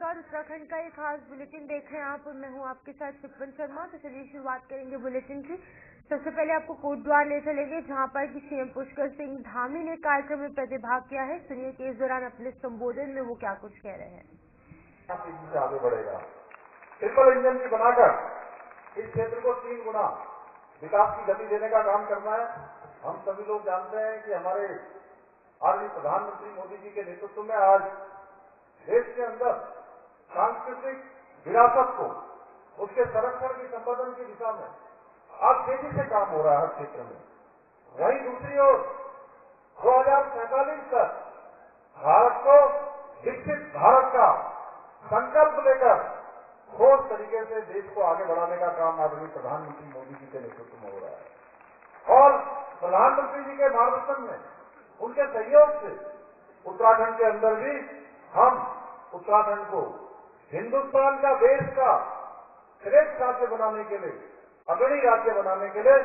नमस्कार। उत्तराखंड का एक खास बुलेटिन देख रहे हैं आप, मैं हूं आपके साथ शिवपन शर्मा। तो चलिए शुरुआत करेंगे बुलेटिन की। सबसे पहले आपको कोटद्वार ले चलेंगे, जहां पर कि सीएम पुष्कर सिंह धामी ने कार्यक्रम में प्रतिभाग किया है। सुनिए कि इस दौरान अपने संबोधन में वो क्या कुछ कह रहे हैं। आगे बढ़ेगा, ट्रिपल इंजन की बनाकर इस क्षेत्र को 3 गुना विकास की गति देने का काम करना है। हम सभी लोग जानते हैं कि हमारे आदरणीय प्रधानमंत्री मोदी जी के नेतृत्व में आज देश के अंदर सांस्कृतिक विरासत को, उसके संरक्षण की संवर्धन की दिशा में आज तेजी से काम हो रहा है हर क्षेत्र में। वहीं दूसरी ओर 2047 तक भारत को विकसित भारत का संकल्प लेकर ठोस तरीके से देश को आगे बढ़ाने का काम आदरणीय प्रधानमंत्री मोदी जी के नेतृत्व में हो रहा है। और प्रधानमंत्री जी के मार्गदर्शन में, उनके सहयोग से उत्तराखंड के अंदर भी हम उत्तराखंड को हिंदुस्तान का, देश का श्रेष्ठ राज्य बनाने के लिए, अग्रणी राज्य बनाने के लिए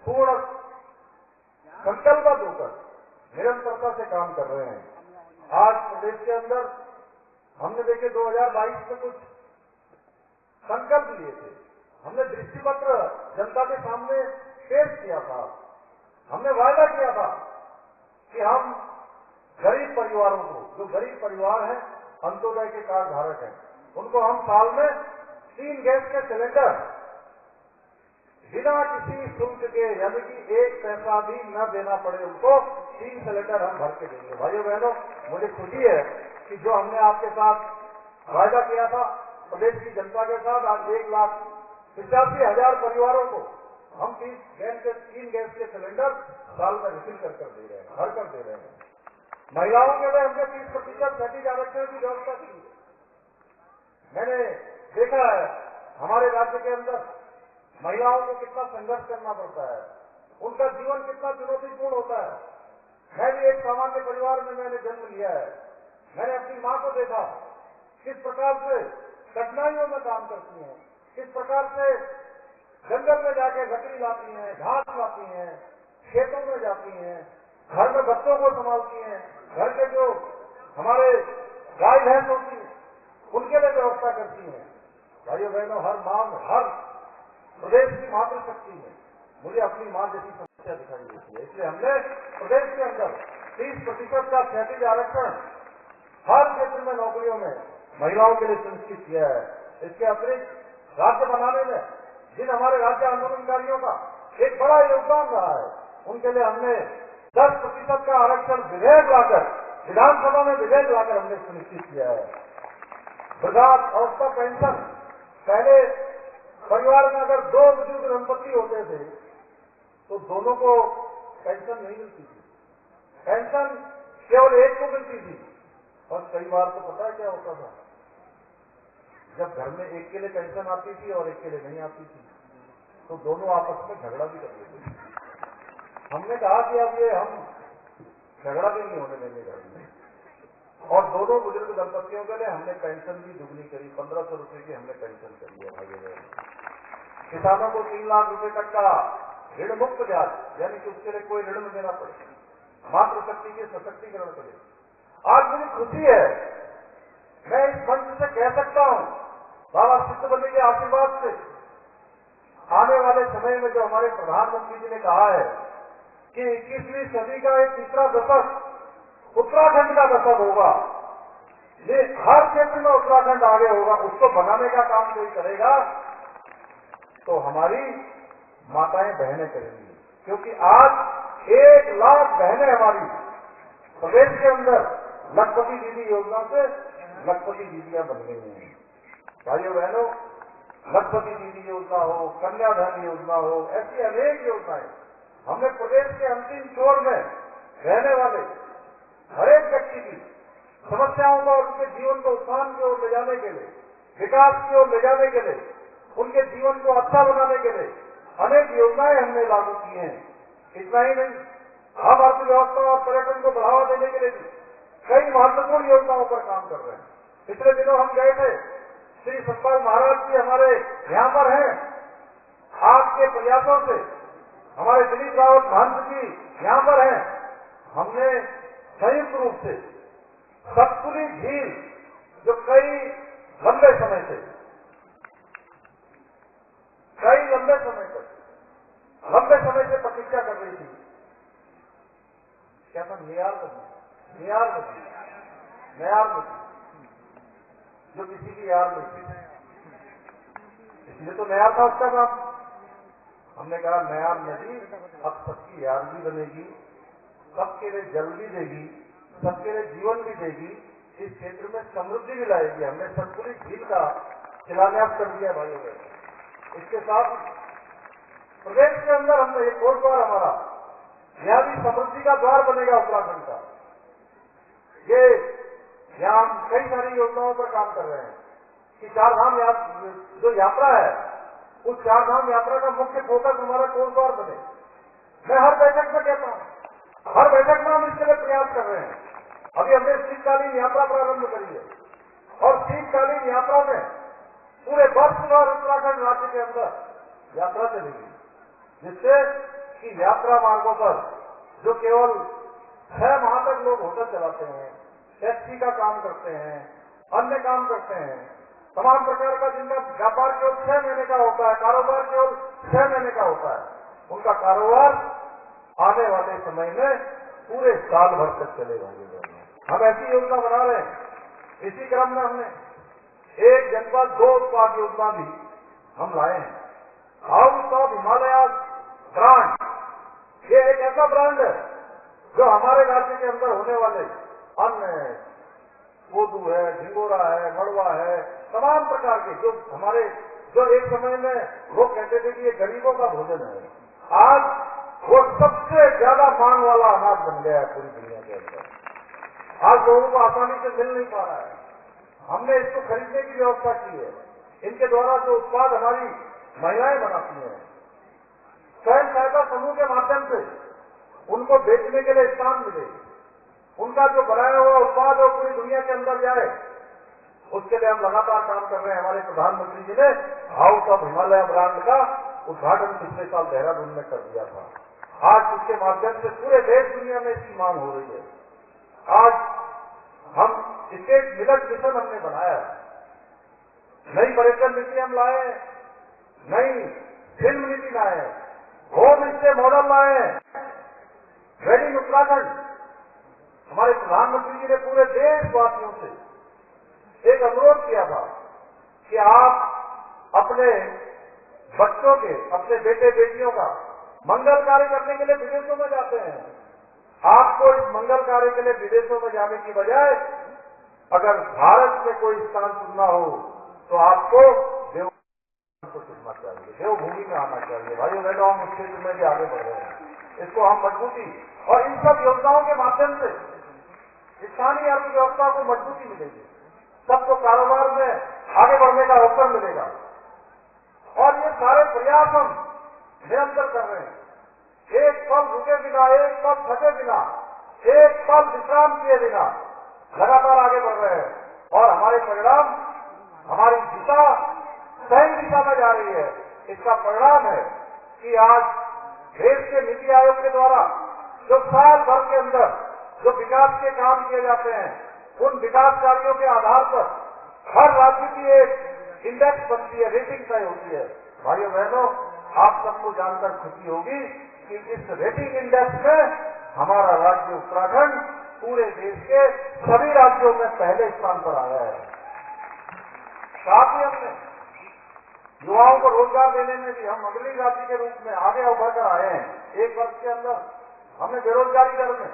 पूर्ण संकल्पबद्ध होकर निरंतरता से काम कर रहे हैं। आज प्रदेश के अंदर हमने देखे 2022 में कुछ संकल्प लिए थे, हमने दृष्टिपत्र जनता के सामने पेश किया था। हमने वायदा किया था कि हम गरीब परिवारों को, जो गरीब परिवार हैं, अंत्योदय के कार्ड धारक हैं, उनको हम साल में 3 गैस के सिलेंडर बिना किसी शुल्क के, यानी कि 1 पैसा भी न देना पड़े उनको, 3 सिलेंडर हम भर के देंगे। भाइयों बहनों, मुझे खुशी है कि जो हमने आपके साथ वायदा किया था प्रदेश की जनता के साथ, आज 1,85,000 परिवारों को हम 3 गैस के सिलेंडर साल में रिफिल कर दे रहे हैं, भर कर दे रहे हैं। महिलाओं के लिए हमने 30% क्षैतिज आरक्षण की व्यवस्था की है। मैंने देखा है हमारे राज्य के अंदर महिलाओं को कितना संघर्ष करना पड़ता है, उनका जीवन कितना चुनौतीपूर्ण होता है। मैं भी एक सामान्य परिवार में मैंने जन्म लिया है। मैंने अपनी माँ को देखा किस प्रकार से कठिनाइयों में काम करती हैं, किस प्रकार से जंगल में जाके लकड़ी लाती हैं, घास लाती हैं, खेतों में जाती हैं, घर में बच्चों को संभालती हैं, घर के जो हमारे गाय भैंस होती है उनके लिए व्यवस्था करती हैं। भाइयों बहनों, हर माँ में, हर प्रदेश की मातृशक्ति में मुझे अपनी माँ जैसी समस्या दिखाई देती है। इसलिए हमने प्रदेश के अंदर 30% का क्षैतिज आरक्षण हर क्षेत्र में नौकरियों में महिलाओं के लिए सुनिश्चित किया है। इसके अतिरिक्त राज्य बनाने में जिन हमारे राज्य आंदोलनकारियों का एक बड़ा योगदान रहा है, उनके लिए हमने 10% का आरक्षण विधेयक लाकर, विधानसभा में विधेयक लाकर हमने सुनिश्चित किया है। वृद्धावस्था पेंशन, पहले परिवार में अगर 2 बुजुर्ग दंपति होते थे तो दोनों को पेंशन नहीं मिलती थी, पेंशन केवल एक को मिलती थी। और कई बार तो पता है क्या होता था, जब घर में एक के लिए पेंशन आती थी और एक के लिए नहीं आती थी, तो दोनों आपस में झगड़ा भी कर लेते थे। हमने कहा कि अब ये हम झगड़ा भी नहीं होने देंगे घर में, और दोनों बुजुर्ग दंपतियों के लिए हमने पेंशन भी दुगनी करी, 1500 रुपए की हमने पेंशन करी है। भाई किसानों को 3 लाख रुपए तक का ऋण मुक्त ब्याज, यानी कि उसके लिए कोई ऋण न देना पड़े, मातृशक्ति के सशक्तिकरण के लिए। आज मुझे खुशी है, मैं इस मंच से कह सकता हूं, बाबा सिद्धबली के आशीर्वाद से आने वाले समय में जो हमारे प्रधानमंत्री जी ने कहा है कि 21वीं सदी का एक तीसरा दशक उत्तराखंड का दशक होगा, ये हर क्षेत्र में उत्तराखंड आगे होगा, उसको बनाने का काम कोई करेगा तो हमारी माताएं बहनें करेंगी। क्योंकि आज 1 लाख बहनें हमारी प्रदेश के अंदर लखपति दीदी योजना से लखपति दीदियां बन गई हैं। भाइयों बहनों, लखपति दीदी योजना हो, कन्याधन योजना हो, ऐसी अनेक योजनाएं हमने प्रदेश के अंतिम छोर में रहने वाले हर एक व्यक्ति की समस्याओं को और उनके जीवन को उत्थान की ओर ले जाने के लिए, विकास की ओर ले जाने के लिए, उनके जीवन को अच्छा बनाने के लिए अनेक योजनाएं हमने लागू की हैं। इतना ही नहीं, हम अर्थव्यवस्था और पर्यटन को बढ़ावा देने के लिए भी कई महत्वपूर्ण योजनाओं पर काम कर रहे हैं। पिछले दिनों हम गए थे, श्री सतपाल महाराज जी हमारे यहाँ पर हैं। आपके प्रयासों से हमारे दिलीप रावत महंत जी यहाँ पर हैं। हमने संयुक्त रूप से सतपुली झील जो कई क्या था, नियार नदी जो किसी की यार नहीं थी, इसलिए तो नया था उसका नाम। हमने कहा नया नदी अब सबकी यार भी बनेगी, सबके लिए जल भी देगी, सबके लिए जीवन भी देगी, इस क्षेत्र में समृद्धि भी लाएगी। हमने संतुलित झील का शिलान्यास कर दिया भाइयों बहनों। इसके साथ प्रदेश के अंदर हमने एक और द्वार हमारा यह भी समृद्धि का द्वार बनेगा उत्तराखंड का। ये यहाँ हम कई सारी योजनाओं पर काम कर रहे हैं कि चारधाम जो यात्रा है, उस चारधाम यात्रा का मुख्य फोकस हमारा कोल द्वार बने। मैं हर बैठक में कहता हूँ, हर बैठक में हम इसके लिए प्रयास कर रहे हैं। अभी हमने शीतकालीन यात्रा प्रारंभ करी है और शीतकालीन यात्रा में पूरे वर्ष भर उत्तराखंड राज्य के अंदर यात्रा चलेगी, जिससे कि यात्रा मार्गों पर जो केवल 6 माह तक लोग होटल चलाते हैं, टैक्सी का काम करते हैं, अन्य काम करते हैं, तमाम प्रकार का जिनका व्यापार केवल 6 महीने का होता है, कारोबार केवल 6 महीने का होता है, उनका कारोबार आने वाले समय में पूरे साल भर तक चलेगा। हम ऐसी योजना बना रहे हैं। इसी क्रम में हमने एक जनपद 2 उत्पाद योजना भी हम लाए हैं। हाउस ऑफ हिमालय ब्रांड, ये एक ऐसा ब्रांड है जो हमारे राज्य के अंदर होने वाले अन्य कोदू है, झिंगोरा है, मड़वा है, तमाम प्रकार के जो एक समय में लोग कहते थे कि ये गरीबों का भोजन है, आज वो सबसे ज्यादा मांग वाला अनाज बन गया है पूरी दुनिया के अंदर। आज लोगों को आसानी से मिल नहीं पा रहा है। हमने इसको खरीदने की व्यवस्था की है। इनके द्वारा जो उत्पाद हमारी महिलाएं बनाती हैं, स्वयं सहायता समूह के माध्यम से उनको बेचने के लिए स्थान मिले, उनका जो बनाया हुआ उत्पाद वो पूरी दुनिया के अंदर जाए, उसके लिए हम लगातार काम कर रहे हैं। हमारे प्रधानमंत्री जी ने हाउस ऑफ हिमालय ब्रांड का उद्घाटन पिछले साल देहरादून में कर दिया था। आज उसके माध्यम से पूरे देश दुनिया में इसकी मांग हो रही है। आज हम स्टेट मिलेट मिशन हमने बनाया है, नई पर्यटन नीति हम लाए हैं, नई फिल्म नीति लाए हैं, होम स्टे मॉडल लाए हैं, रेड इन उत्तराखंड। हमारे प्रधानमंत्री जी ने पूरे देशवासियों से एक अनुरोध किया था कि आप अपने बच्चों के, अपने बेटे बेटियों का मंगल कार्य करने के लिए विदेशों में जाते हैं। आपको इस मंगल कार्य के लिए विदेशों में जाने की बजाय अगर भारत में कोई स्थान चुनना हो तो आपको देवभूमि को चुनना चाहिए, देवभूमि में आना चाहिए। भाइयों बहनों, हम उस क्षेत्र में भी आगे बढ़ रहे हैं। इसको हम मजबूती और इन सब योजनाओं के माध्यम से स्थानीय अर्थव्यवस्था को मजबूती मिलेगी, सबको कारोबार में आगे बढ़ने का अवसर मिलेगा। और ये सारे प्रयास हम निरंतर कर रहे हैं, एक पल रुके बिना, एक पल थके बिना, एक पल विश्राम किए बिना लगातार आगे बढ़ रहे हैं। और हमारे परिणाम, हमारी दिशा सही दिशा में जा रही है। इसका परिणाम है कि आज देश के नीति आयोग के द्वारा जो साल भर के अंदर जो विकास के काम किए जाते हैं, उन विकास कार्यों के आधार पर हर राज्य की एक इंडेक्स बनती है, रेटिंग तय होती है। भाइयों बहनों, आप सबको जानकर खुशी होगी कि इस रेटिंग इंडेक्स में हमारा राज्य उत्तराखंड पूरे देश के सभी राज्यों में पहले स्थान पर आया है। साथ ही हमने युवाओं को रोजगार देने में भी हम अग्रणी राज्य के रूप में आगे उभर कर आए हैं। एक वर्ष के अंदर हमने बेरोजगारी दर में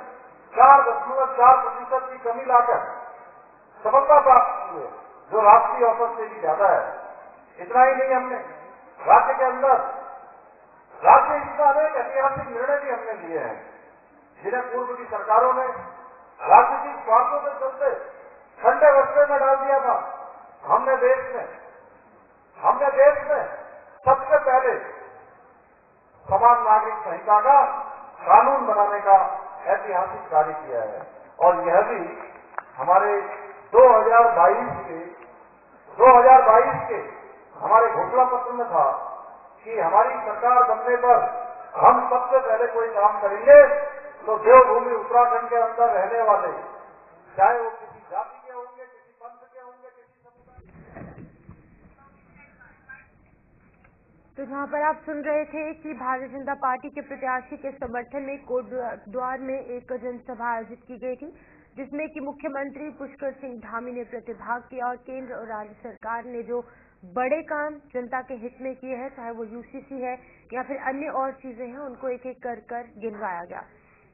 4.4% की कमी लाकर सफलता प्राप्त की है, जो राष्ट्रीय औसत से भी ज्यादा है। इतना ही नहीं, हमने राज्य के अंदर राज्य हिस्सा अनेक ऐतिहासिक निर्णय भी हमने लिए हैं, जिन्हें पूर्व की सरकारों ने राजनीतिक स्वार्थों के चलते ठंडे बस्ते में डाल दिया था। हमने देश में सबसे पहले समान नागरिक संहिता का कानून बनाने का ऐतिहासिक कार्य किया है। और यह भी हमारे 2022 के हमारे घोषणा पत्र में था कि हमारी सरकार बनने पर हम सबसे पहले कोई काम करेंगे तो देवभूमि उत्तराखंड के अंदर रहने वाले, चाहे वो किसी जाति के होंगे, किसी पंथ के होंगे, किसी समुदाय। तो जहां पर आप सुन रहे थे कि भारतीय जनता पार्टी के प्रत्याशी के समर्थन में कोटद्वार में एक जनसभा आयोजित की गई थी, जिसमें कि मुख्यमंत्री पुष्कर सिंह धामी ने प्रतिभाग किया और केंद्र और राज्य सरकार ने जो बड़े काम जनता के हित में किए हैं, चाहे वो यूसीसी है या फिर अन्य और चीजें हैं, उनको एक एक कर गिनवाया गया।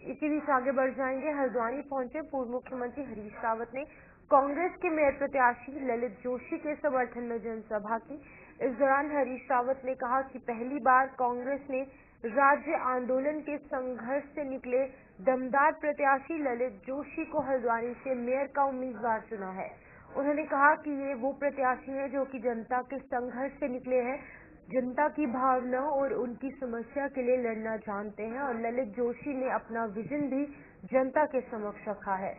इसी बीच आगे बढ़ जाएंगे। हल्द्वानी पहुंचे पूर्व मुख्यमंत्री हरीश रावत ने कांग्रेस के मेयर प्रत्याशी ललित जोशी के समर्थन में जनसभा की। इस दौरान हरीश रावत ने कहा कि पहली बार कांग्रेस ने राज्य आंदोलन के संघर्ष से निकले दमदार प्रत्याशी ललित जोशी को हल्द्वानी से मेयर का उम्मीदवार चुना है। उन्होंने कहा कि ये वो प्रत्याशी हैं जो कि जनता के संघर्ष से निकले हैं, जनता की भावना और उनकी समस्या के लिए लड़ना जानते हैं और ललित जोशी ने अपना विजन भी जनता के समक्ष रखा है।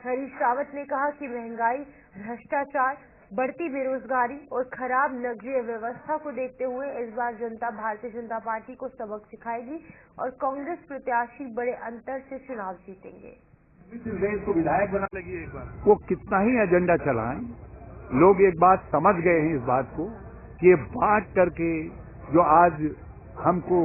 हरीश रावत ने कहा कि महंगाई, भ्रष्टाचार, बढ़ती बेरोजगारी और खराब नगरीय व्यवस्था को देखते हुए इस बार जनता भारतीय जनता पार्टी को सबक सिखाएगी और कांग्रेस प्रत्याशी बड़े अंतर से चुनाव जीतेंगे। को विधायक बना लगी एक बार वो कितना ही एजेंडा चलाएं, लोग एक बात समझ गए हैं इस बात को कि ये बांट करके जो आज हमको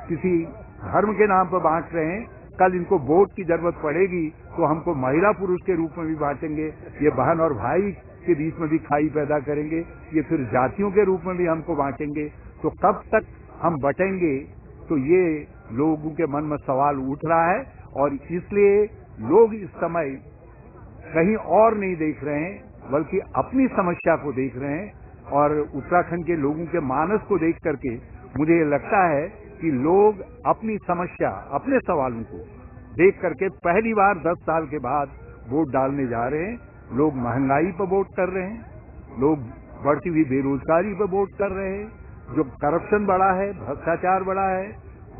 किसी धर्म के नाम पर बांट रहे हैं, कल इनको वोट की जरूरत पड़ेगी तो हमको महिला पुरुष के रूप में भी बांटेंगे, ये बहन और भाई के बीच में भी खाई पैदा करेंगे, ये फिर जातियों के रूप में भी हमको बांटेंगे। तो कब तक हम बटेंगे, तो ये लोगों के मन में सवाल उठ रहा है और इसलिए लोग इस समय कहीं और नहीं देख रहे हैं बल्कि अपनी समस्या को देख रहे हैं। और उत्तराखंड के लोगों के मानस को देख करके मुझे ये लगता है कि लोग अपनी समस्या, अपने सवालों को देख करके पहली बार 10 साल के बाद वोट डालने जा रहे हैं। लोग महंगाई पर वोट कर रहे हैं, लोग बढ़ती हुई बेरोजगारी पर वोट कर रहे हैं, जो करप्शन बढ़ा है, भ्रष्टाचार बढ़ा है,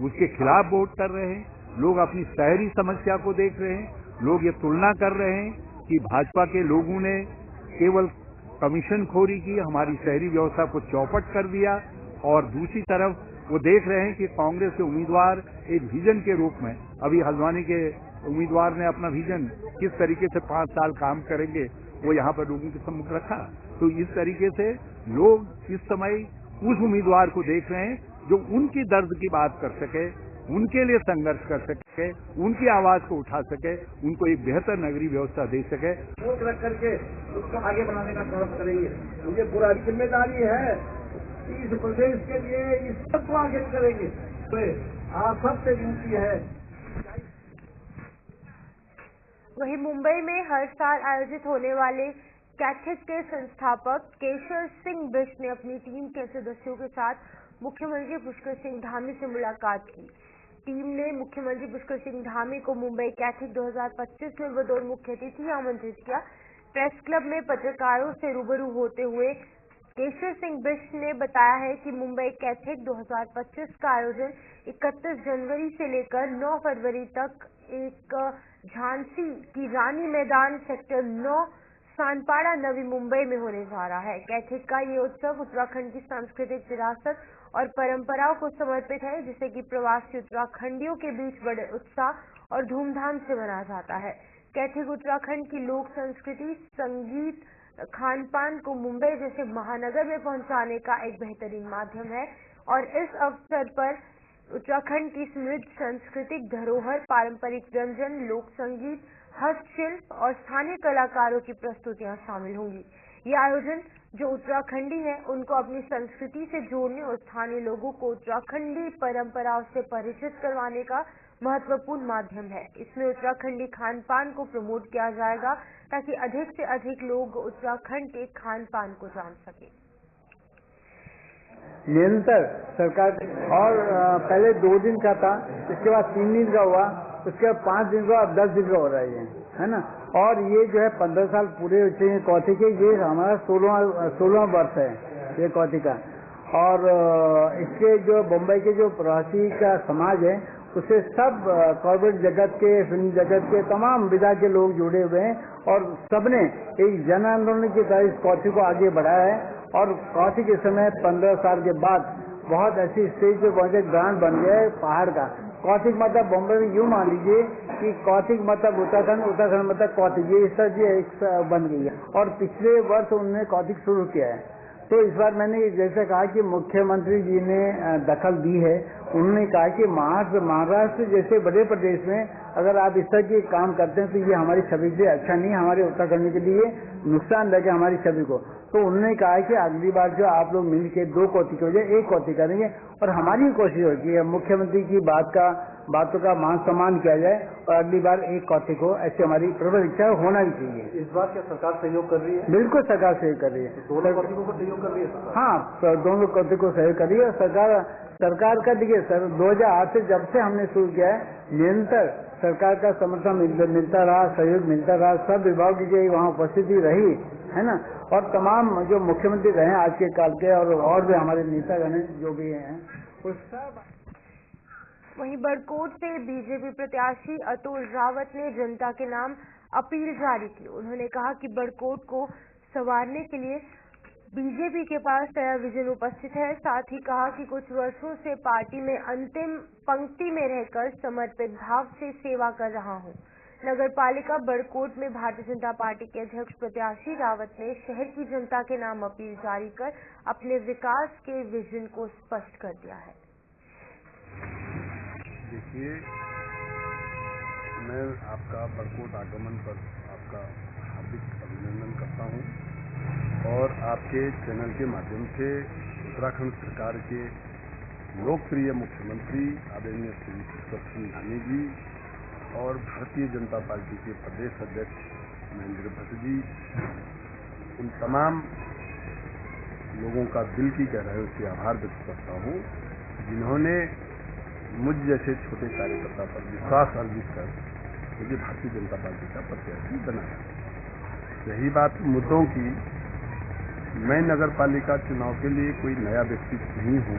उसके खिलाफ वोट कर रहे हैं। लोग अपनी शहरी समस्या को देख रहे हैं। लोग ये तुलना कर रहे हैं कि भाजपा के लोगों ने केवल कमीशनखोरी की, हमारी शहरी व्यवस्था को चौपट कर दिया, और दूसरी तरफ वो देख रहे हैं कि कांग्रेस के उम्मीदवार एक विजन के रूप में, अभी हल्द्वानी के उम्मीदवार ने अपना विजन किस तरीके से 5 साल काम करेंगे वो यहाँ पर लोगों के सम्मुख रखा। तो इस तरीके से लोग इस समय उस उम्मीदवार को देख रहे हैं जो उनकी दर्द की बात कर सके, उनके लिए संघर्ष कर सके, उनकी आवाज को उठा सके, उनको एक बेहतर नगरीय व्यवस्था दे सके। वोट रख करके उसको आगे बढ़ाने का काम करेंगे। मुझे पूरा जिम्मेदारी है इस प्रदेश के लिए, इस सबको आगे करेंगे। आप सबसे विनती है। वहीं मुंबई में हर साल आयोजित होने वाले कैथेक के संस्थापक केशर सिंह बिष्ट ने अपनी टीम के सदस्यों के साथ मुख्यमंत्री पुष्कर सिंह धामी से मुलाकात की। टीम ने मुख्यमंत्री पुष्कर सिंह धामी को मुंबई कैथेक 2025 में बतौर मुख्य अतिथि आमंत्रित किया। प्रेस क्लब में पत्रकारों से रूबरू होते हुए केशर सिंह बिष्ट ने बताया है कि मुंबई कैथेक 2025 का आयोजन 31 जनवरी से लेकर 9 फरवरी तक एक झांसी की रानी मैदान सेक्टर 9 सानपाड़ा नवी मुंबई में होने जा रहा है। कैथेक का ये उत्सव उत्तराखंड की सांस्कृतिक विरासत और परंपराओं को समर्पित है, जिसे कि प्रवासी उत्तराखंडियों के बीच बड़े उत्साह और धूमधाम से मनाया जाता है। कैथेक उत्तराखंड की लोक संस्कृति, संगीत, खान पान को मुंबई जैसे महानगर में पहुंचाने का एक बेहतरीन माध्यम है और इस अवसर पर उत्तराखंड की समृद्ध सांस्कृतिक धरोहर, पारंपरिक व्यंजन, लोक संगीत, हस्तशिल्प और स्थानीय कलाकारों की प्रस्तुतियां शामिल होंगी। ये आयोजन जो उत्तराखंडी हैं उनको अपनी संस्कृति से जोड़ने और स्थानीय लोगों को उत्तराखंडी परंपराओं से परिचित करवाने का महत्वपूर्ण माध्यम है। इसमें उत्तराखंडी खान पान को प्रमोट किया जाएगा ताकि अधिक से अधिक लोग उत्तराखंड के खान पान को जान सकें। निरंतर सरकार और पहले 2 दिन का था, इसके बाद 3 दिन का हुआ, उसके बाद 5 दिन का, अब 10 दिन का हो रहा है ना। और ये जो है 15 साल पूरे हो चुके हैं कौथी के, ये हमारा 16वां वर्ष है ये कौथी का। और इसके जो बम्बई के जो प्रवासी का समाज है उससे सब कॉर्पोरेट जगत के, फिल्म जगत के तमाम विधा के लोग जुड़े हुए हैं और सबने एक जन आंदोलन की तरह इस कौथी को आगे बढ़ाया है। और कौथी के समय 15 साल के बाद बहुत ऐसी स्टेज पे पहुंचे, ग्रांड बन गया है पहाड़ का। कौथिक मतलब बॉम्बे में यूं मान लीजिए कि कौथिक मतलब उत्तराखंड, उत्तराखंड मतलब कौथिक, ये इस तरह एक बन गई है। और पिछले वर्ष उन्होंने कौथिक शुरू किया है। तो इस बार मैंने जैसे कहा कि मुख्यमंत्री जी ने दखल दी है। उन्होंने कहा कि महाराष्ट्र जैसे बड़े प्रदेश में अगर आप इस तरह के काम करते हैं तो ये हमारी छवि के लिए अच्छा नहीं, हमारे उत्तराखंड के लिए नुकसानदायक है हमारी छवि को। तो उन्होंने कहा कि अगली बार जो आप लोग मिलकर 2 कोटी की वजह 1 कोटी करेंगे और हमारी कोशिश होगी है मुख्यमंत्री की बातों का मान सम्मान किया जाए और अगली बार 1 कोटी को ऐसे हमारी प्रबल इच्छा होना भी चाहिए। इस बार क्या सरकार सहयोग कर रही है? बिल्कुल सरकार सहयोग कर रही है। दोनों कोटिकों को सहयोग कर रही है? हाँ, दोनों कोटि को सहयोग कर रही है। सरकार का देखिए सर 2008 से जब से हमने शुरू किया है निरंतर सरकार का समर्थन मिलता रहा, सहयोग मिलता रहा, सब विभाग की वहाँ उपस्थिति रही है ना। और तमाम जो मुख्यमंत्री रहे आज के काल के और भी हमारे नेतागण जो भी हैं वो सब। वहीं बड़कोट से बीजेपी प्रत्याशी अतुल रावत ने जनता के नाम अपील जारी की। उन्होंने कहा कि बड़कोट को संवारने के लिए बीजेपी के पास नया विजन उपस्थित है। साथ ही कहा कि कुछ वर्षों से पार्टी में अंतिम पंक्ति में रहकर समर्पित भाव से सेवा कर रहा हूं। नगर पालिका बड़कोट में भारतीय जनता पार्टी के अध्यक्ष प्रत्याशी रावत ने शहर की जनता के नाम अपील जारी कर अपने विकास के विजन को स्पष्ट कर दिया है। देखिए, मैं आपका बड़कोट आगमन पर आपका हार्दिक अभिनंदन करता हूं और आपके चैनल के माध्यम से उत्तराखंड सरकार के लोकप्रिय मुख्यमंत्री आदरणीय श्री पुष्कर सिंह धामी जी और भारतीय जनता पार्टी के प्रदेश अध्यक्ष महेंद्र भट्ट जी, उन तमाम लोगों का दिल की गहराइयों से आभार व्यक्त करता हूं जिन्होंने मुझ जैसे छोटे कार्यकर्ता पर विश्वास अर्जित कर मुझे भारतीय जनता पार्टी का प्रत्याशी बनाया। यही बात मुद्दों की, मैं नगर पालिका चुनाव के लिए कोई नया व्यक्ति नहीं हूं।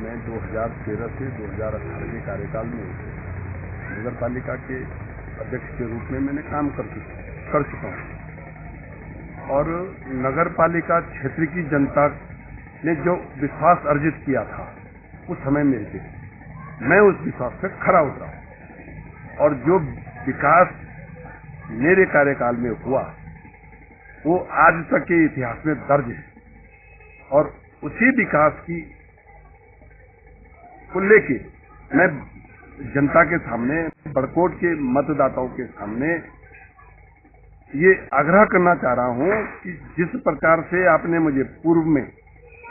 मैं 2013 से 2018 के कार्यकाल में नगर पालिका के अध्यक्ष के रूप में मैंने काम कर चुका हूं और नगर पालिका क्षेत्र की जनता ने जो विश्वास अर्जित किया था उस समय मेरे पे मैं उस विश्वास पे खरा उतरा और जो विकास मेरे कार्यकाल में हुआ वो आज तक के इतिहास में दर्ज है और उसी विकास की को लेके मैं जनता के सामने, बड़कोट के मतदाताओं के सामने ये आग्रह करना चाह रहा हूं कि जिस प्रकार से आपने मुझे पूर्व में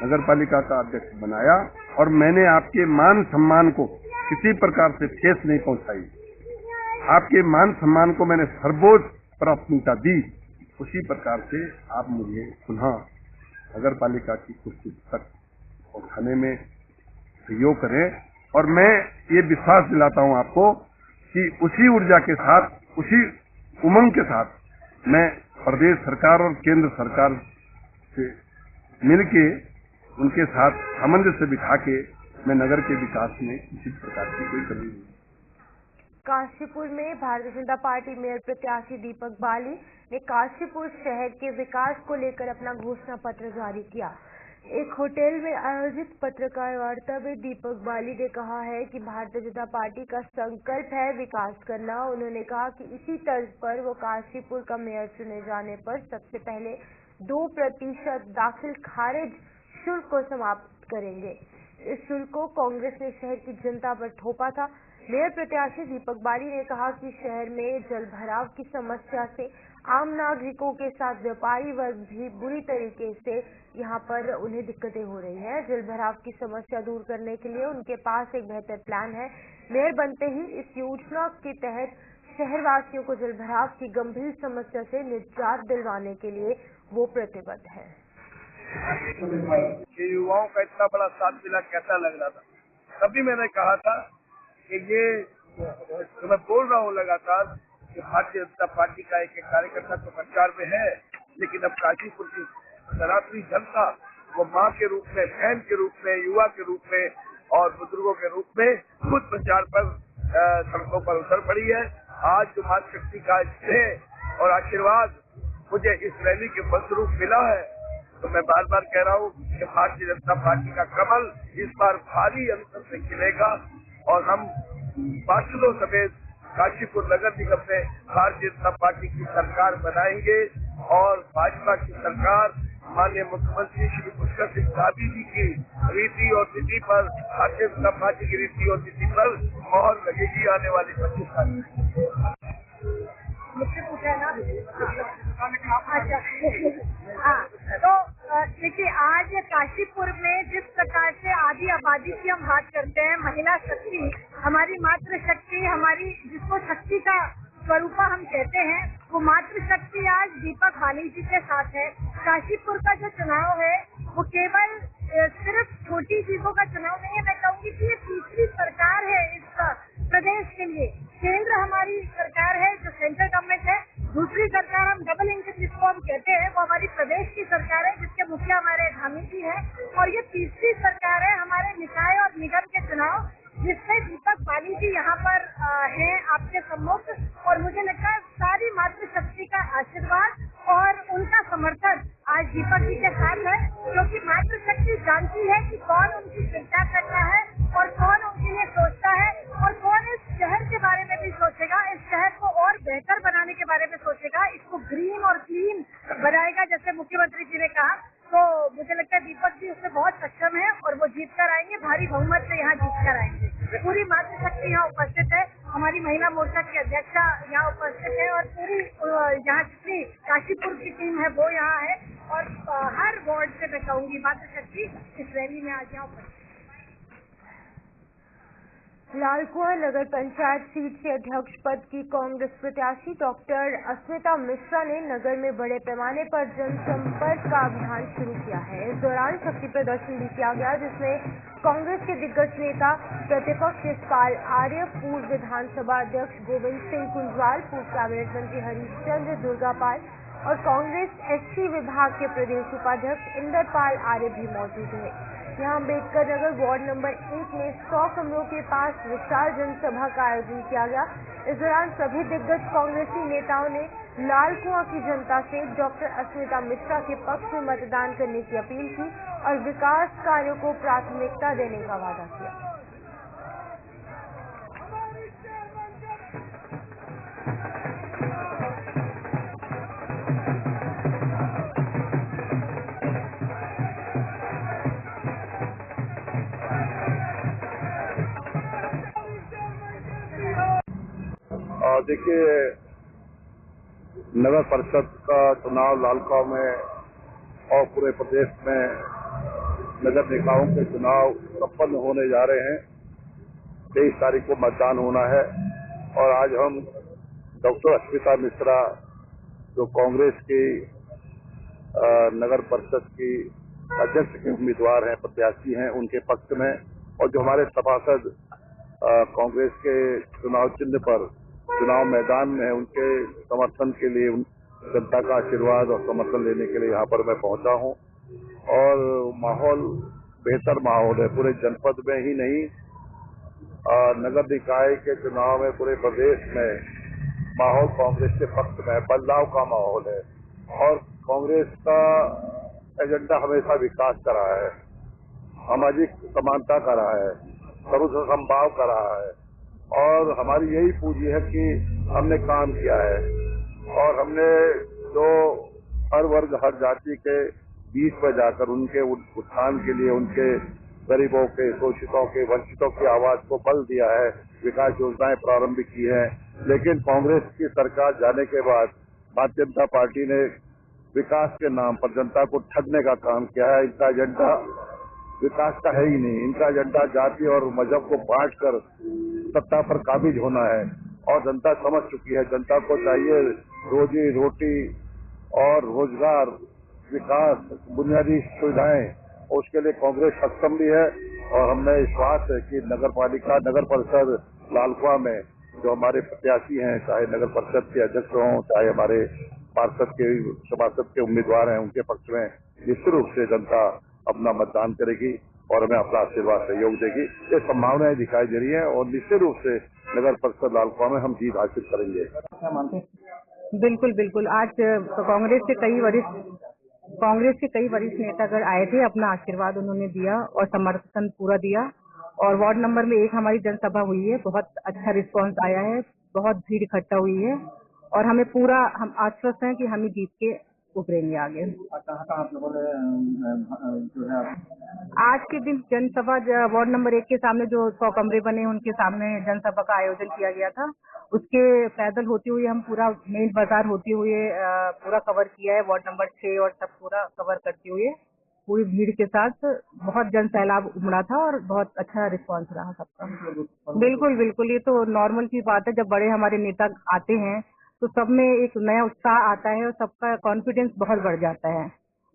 नगर पालिका का अध्यक्ष बनाया और मैंने आपके मान सम्मान को किसी प्रकार से ठेस नहीं पहुंचाई, आपके मान सम्मान को मैंने सर्वोच्च प्राथमिकता दी, उसी प्रकार से आप मुझे पुनः नगर पालिका की कुर्सी तक पहुंचाने में सहयोग करें और मैं ये विश्वास दिलाता हूं आपको कि उसी ऊर्जा के साथ, उसी उमंग के साथ मैं प्रदेश सरकार और केंद्र सरकार से मिलके उनके साथ सामंजस्य बिठा के मैं नगर के विकास में किसी प्रकार की कोई कमी नहीं। काशीपुर में भारतीय जनता पार्टी मेयर प्रत्याशी दीपक बाली ने काशीपुर शहर के विकास को लेकर अपना घोषणा पत्र जारी किया। एक होटल में आयोजित पत्रकार वार्ता में दीपक बाली ने कहा है कि भारतीय जनता पार्टी का संकल्प है विकास करना। उन्होंने कहा कि इसी तर्ज पर वो काशीपुर का मेयर चुने जाने पर सबसे पहले 2% दाखिल खारिज शुल्क को समाप्त करेंगे। इस शुल्क को कांग्रेस ने शहर की जनता पर थोपा था। मेयर प्रत्याशी दीपक बाली ने कहा कि शहर में जल भराव की समस्या से आम नागरिकों के साथ व्यापारी वर्ग भी बुरी तरीके से यहां पर उन्हें दिक्कतें हो रही है। जल भराव की समस्या दूर करने के लिए उनके पास एक बेहतर प्लान है। मेयर बनते ही इस योजना के तहत शहरवासियों को जल भराव की गंभीर समस्या से निजात दिलवाने के लिए वो प्रतिबद्ध है। युवाओं का इतना बड़ा साथ मिला, कैसा लग रहा था। तभी मैंने कहा था कि ये तो मैं बोल रहा हूँ लगातार कि भारतीय जनता पार्टी का एक कार्यकर्ता तो प्रचार में है, लेकिन अब काशीपुर की सनातनी जनता वो माँ के रूप में, बहन के रूप में, युवा के रूप में और बुजुर्गों के रूप में खुद प्रचार पर सड़कों पर उतर पड़ी है। आज जो मातृशक्ति का स्नेह और आशीर्वाद मुझे इस रैली के फलस्वरूप मिला है, तो मैं बार बार कह रहा हूँ कि भारतीय जनता पार्टी का कमल इस बार भारी अंतर से खिलेगा और हम पार्षदों समेत काशीपुर नगर निगम में भारतीय जनता पार्टी की सरकार बनाएंगे और भाजपा की सरकार माननीय मुख्यमंत्री श्री पुष्कर सिंह धामी जी की रीति और तिथि पर, भारतीय जनता पार्टी की रीति और तिथि पर मोहर लगेगी आने वाली 25 तारीख। मुझसे पूछा है ना? अच्छा, हाँ, तो देखिए आज काशीपुर में जिस प्रकार से आधी आबादी की हम बात करते हैं, महिला शक्ति, हमारी मातृ शक्ति, हमारी जिसको शक्ति का स्वरूपा हम कहते हैं, वो मातृशक्ति आज दीपक बाली जी के साथ है। काशीपुर का जो चुनाव है वो केवल सिर्फ छोटी चीजों का चुनाव नहीं है, मैं कहूँगी कि ये तीसरी सरकार है इस प्रदेश के लिए। केंद्र हमारी सरकार है जो सेंट्रल गवर्नमेंट है, दूसरी सरकार हम डबल इंजन जिसको हम कहते हैं वो हमारी प्रदेश की सरकार है जिसके मुखिया हमारे धामी जी है, और ये तीसरी सरकार है हमारे निकाय और निगम के चुनाव जिसमें दीपक बाली जी यहाँ पर हैं आपके सम्मुख, और मुझे लगता है सारी मातृशक्ति का आशीर्वाद और उनका समर्थन आज दीपक जी के साथ है, क्योंकि मातृशक्ति जानती है कि कौन उनकी चिंता करता है और कौन उनके लिए सोचता है और कौन इस शहर के बारे में भी सोचेगा, इस शहर को और बेहतर बनाने के बारे में सोचेगा, इसको ग्रीन और क्लीन बनाएगा जैसे मुख्यमंत्री जी ने कहा। तो मुझे लगता है दीपक जी उसमें बहुत सक्षम है और वो जीत कर आएंगे, भारी बहुमत से यहाँ जीत कर आएंगे। पूरी मातृशक्ति यहाँ उपस्थित है, हमारी महिला मोर्चा की अध्यक्षा यहाँ उपस्थित है और पूरी यहाँ जितनी काशीपुर की टीम है वो यहाँ है, और हर वार्ड से मैं कहूँगी मातृशक्ति इस रैली में आज यहाँ उपस्थित। लालकुआं नगर पंचायत सीट से अध्यक्ष पद की कांग्रेस प्रत्याशी डॉक्टर अस्मिता मिश्रा ने नगर में बड़े पैमाने पर जनसंपर्क का अभियान शुरू किया है। इस दौरान शक्ति प्रदर्शन भी किया गया जिसमें कांग्रेस के दिग्गज नेता प्रतिपक्ष यशपाल आर्य, पूर्व विधानसभा अध्यक्ष गोविंद सिंह कुंजवाल, पूर्व कैबिनेट मंत्री हरीशचंद्र दुर्गापाल और कांग्रेस एससी विभाग के प्रदेश उपाध्यक्ष इंदरपाल आर्य भी मौजूद हुए। यहाँ अम्बेडकर नगर वार्ड नंबर 1 में 100 कमरों के पास विशाल जनसभा का आयोजन किया गया। इस दौरान सभी दिग्गज कांग्रेसी नेताओं ने लालकुआं की जनता से डॉक्टर अस्मिता मिश्रा के पक्ष में मतदान करने की अपील की और विकास कार्यों को प्राथमिकता देने का वादा किया। देखिए, नगर परिषद का चुनाव लालकुआं में और पूरे प्रदेश में नगर निकायों के चुनाव संपन्न होने जा रहे हैं। 23 तारीख को मतदान होना है और आज हम डॉक्टर अस्मिता मिश्रा जो कांग्रेस की नगर परिषद की अध्यक्ष के उम्मीदवार हैं, प्रत्याशी हैं, उनके पक्ष में, और जो हमारे सभासद कांग्रेस के चुनाव चिन्ह पर चुनाव मैदान में है, उनके समर्थन के लिए जनता का आशीर्वाद और समर्थन लेने के लिए यहाँ पर मैं पहुंचा हूँ। और माहौल बेहतर माहौल है पूरे जनपद में ही नहीं, नगर निकाय के चुनाव में पूरे प्रदेश में माहौल कांग्रेस के पक्ष में है, बदलाव का माहौल है। और कांग्रेस का एजेंडा हमेशा विकास का रहा है, सामाजिक समानता का रहा है, सर्वसमभाव का रहा है, और हमारी यही पूंजी है कि हमने काम किया है और हमने जो हर वर्ग हर जाति के बीच में जाकर उनके उत्थान के लिए, उनके गरीबों के, शोषितों के, वंचितों की आवाज को बल दिया है, विकास योजनाएं प्रारंभ की है। लेकिन कांग्रेस की सरकार जाने के बाद भारतीय जनता पार्टी ने विकास के नाम पर जनता को ठगने का काम किया है। इनका एजेंडा विकास का है ही नहीं, इनका एजेंडा जाति और मजहब को बांटकर सत्ता पर काबिज होना है। और जनता समझ चुकी है, जनता को चाहिए रोजी रोटी और रोजगार, विकास, बुनियादी सुविधाएं, और उसके लिए कांग्रेस सक्षम भी है। और हमें विश्वास है कि नगर परिषद लालकुआं में जो हमारे प्रत्याशी हैं, चाहे नगर परिषद के अध्यक्ष हों, चाहे हमारे पार्षद के सभासद के उम्मीदवार हैं, उनके पक्ष में निश्चित रूप से जनता अपना मतदान करेगी और हमें अपना आशीर्वाद सहयोग देगी। ये संभावनाएं दिखाई दे रही हैं और निश्चित रूप से नगर परिषद लालकुआं में हम जीत हासिल करेंगे। क्या मानते हैं? बिल्कुल बिल्कुल। आज कांग्रेस के कई वरिष्ठ नेतागण आए थे, अपना आशीर्वाद उन्होंने दिया और समर्थन पूरा दिया। और वार्ड नंबर में 1 हमारी जनसभा हुई है, बहुत अच्छा रिस्पांस आया है, बहुत भीड़ इकट्ठा हुई है और हम आश्वस्त हैं कि हम जीत के उभरेंगे आगे। कहाँ आप लोगों ने जो है आज के दिन जनसभा वार्ड नंबर 1 के सामने जो 100 कमरे बने उनके सामने जनसभा का आयोजन किया गया था। उसके पैदल होते हुए हम पूरा मेन बाजार होते हुए पूरा कवर किया है, वार्ड नंबर 6 और सब पूरा कवर करते हुए पूरी भीड़ के साथ बहुत जन सैलाब उमड़ा था और बहुत अच्छा रिस्पांस रहा सबका। बिल्कुल बिल्कुल, ये तो नॉर्मल सी बात है, जब बड़े हमारे नेता आते हैं तो सब में एक नया उत्साह आता है और सबका कॉन्फिडेंस बहुत बढ़ जाता है।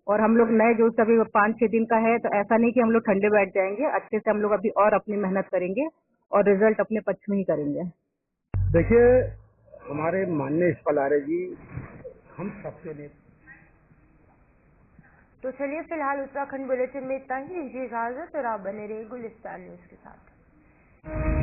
और हम लोग नए जो अभी 5-6 दिन का है, तो ऐसा नहीं कि हम लोग ठंडे बैठ जाएंगे, अच्छे से हम लोग अभी और अपनी मेहनत करेंगे और रिजल्ट अपने पक्ष में ही करेंगे। देखिए, हमारे माननीय यशपाल आर्य जी हम सबके लिए। तो चलिए फिलहाल उत्तराखंड बुलेटिन में इतना ही। दीजिए इजाजत और आप बने रहिए गुलिस्तान न्यूज के साथ।